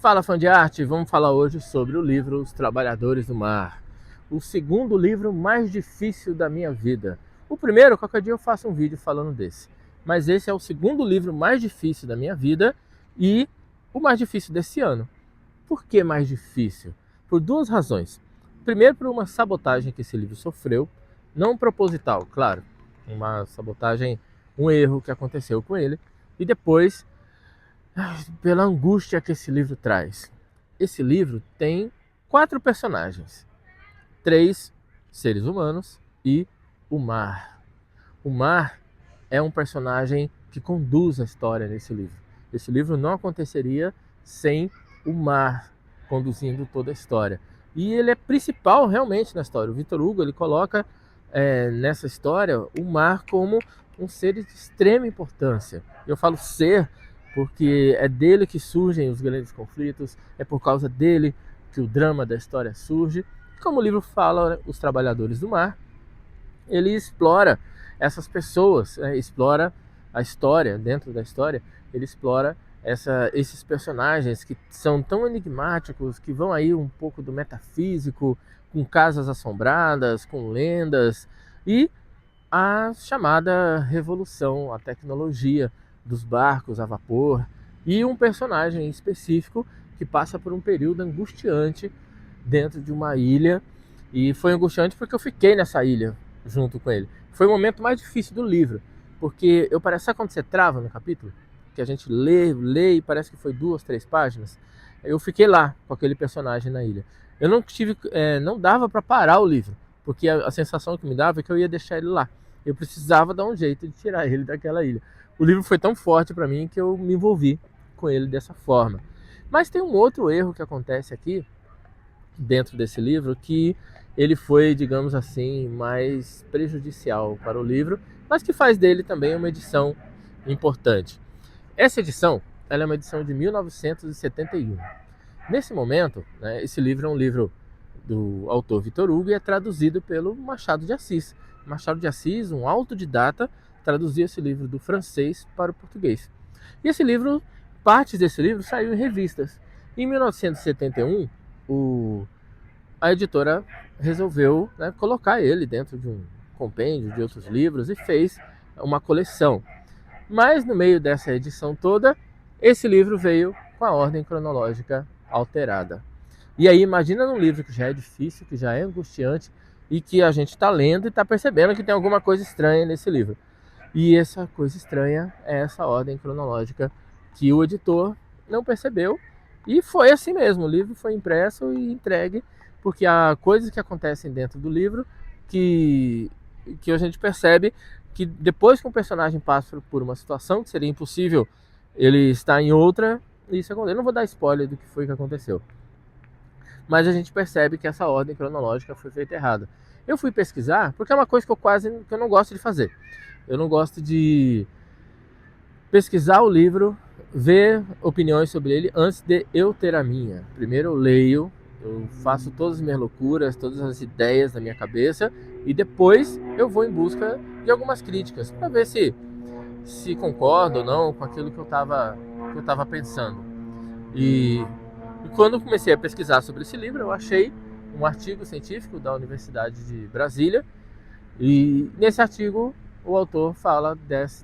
Fala, fã de arte! Vamos falar hoje sobre o livro Os Trabalhadores do Mar, o segundo livro mais difícil da minha vida. O primeiro, qualquer dia eu faço um vídeo falando desse, mas esse é o segundo livro mais difícil da minha vida e o mais difícil desse ano. Por que mais difícil? Por duas razões. Primeiro, por uma sabotagem que esse livro sofreu, não proposital, claro, uma sabotagem, um erro que aconteceu com ele, e depois pela angústia que esse livro traz. Esse livro tem 4 personagens, 3 seres humanos e o mar. O mar é um personagem que conduz a história nesse livro. Esse livro não aconteceria sem o mar conduzindo toda a história. E ele é principal realmente na história. O Victor Hugo ele coloca nessa história o mar como um ser de extrema importância. Eu falo ser porque é dele que surgem os grandes conflitos, é por causa dele que o drama da história surge. Como o livro fala, Os Trabalhadores do Mar, ele explora essas pessoas, explora a história, dentro da história, ele explora esses personagens que são tão enigmáticos, que vão aí um pouco do metafísico, com casas assombradas, com lendas, e a chamada revolução, a tecnologia dos barcos a vapor, e um personagem específico que passa por um período angustiante dentro de uma ilha, e foi angustiante porque eu fiquei nessa ilha junto com ele. Foi o momento mais difícil do livro, porque sabe quando você trava no capítulo? Que a gente lê e parece que foi 2, 3 páginas. Eu fiquei lá com aquele personagem na ilha. Eu não dava para parar o livro, porque a sensação que me dava é que eu ia deixar ele lá. Eu precisava dar um jeito de tirar ele daquela ilha. O livro foi tão forte para mim que eu me envolvi com ele dessa forma. Mas tem um outro erro que acontece aqui, dentro desse livro, que ele foi, digamos assim, mais prejudicial para o livro, mas que faz dele também uma edição importante. Essa edição, ela é uma edição de 1971. Nesse momento, esse livro é um livro do autor Victor Hugo e é traduzido pelo Machado de Assis. Machado de Assis, um autodidata, traduziu esse livro do francês para o português. E esse livro, partes desse livro saiu em revistas. Em 1971, a editora resolveu colocar ele dentro de um compêndio de outros livros e fez uma coleção. Mas no meio dessa edição toda, esse livro veio com a ordem cronológica alterada. E aí imagina num livro que já é difícil, que já é angustiante e que a gente está lendo e está percebendo que tem alguma coisa estranha nesse livro. E essa coisa estranha é essa ordem cronológica que o editor não percebeu, e foi assim mesmo. O livro foi impresso e entregue, porque há coisas que acontecem dentro do livro que a gente percebe que depois que um personagem passa por uma situação que seria impossível ele estar em outra, isso acontece. Eu não vou dar spoiler do que foi que aconteceu, mas a gente percebe que essa ordem cronológica foi feita errada. Eu fui pesquisar, porque é uma coisa que eu não gosto de fazer. Eu não gosto de pesquisar o livro, ver opiniões sobre ele antes de eu ter a minha. Primeiro eu leio, eu faço todas as minhas loucuras, todas as ideias na minha cabeça, e depois eu vou em busca de algumas críticas para ver se concordo ou não com aquilo que eu estava pensando. E quando eu comecei a pesquisar sobre esse livro, eu achei um artigo científico da Universidade de Brasília, e nesse artigo o autor fala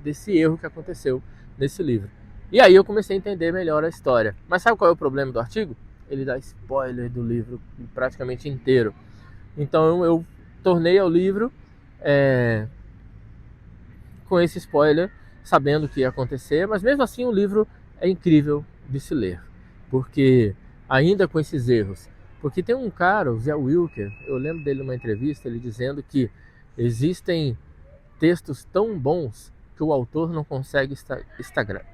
desse erro que aconteceu nesse livro. E aí eu comecei a entender melhor a história. Mas sabe qual é o problema do artigo? Ele dá spoiler do livro praticamente inteiro. Então eu tornei ao livro com esse spoiler, sabendo o que ia acontecer, mas mesmo assim o livro é incrível de se ler, porque ainda com esses erros, porque tem um cara, o Zé Wilker, eu lembro dele numa entrevista, ele dizendo que existem textos tão bons que o autor não consegue estragar.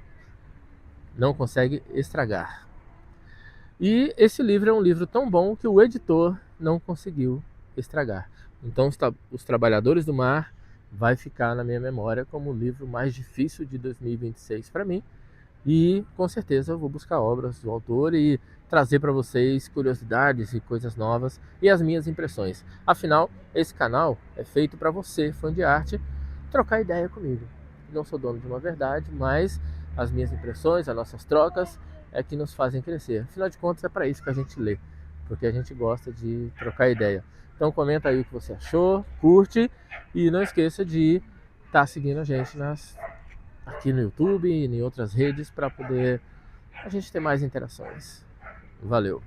E esse livro é um livro tão bom que o editor não conseguiu estragar. Então, Os Trabalhadores do Mar vai ficar na minha memória como o livro mais difícil de 2026 para mim. E com certeza eu vou buscar obras do autor e trazer para vocês curiosidades e coisas novas e as minhas impressões. Afinal, esse canal é feito para você, fã de arte, trocar ideia comigo. Não sou dono de uma verdade, mas as minhas impressões, as nossas trocas é que nos fazem crescer. Afinal de contas, é para isso que a gente lê, porque a gente gosta de trocar ideia. Então comenta aí o que você achou, curte e não esqueça de estar seguindo a gente aqui no YouTube e em outras redes para poder a gente ter mais interações. Valeu!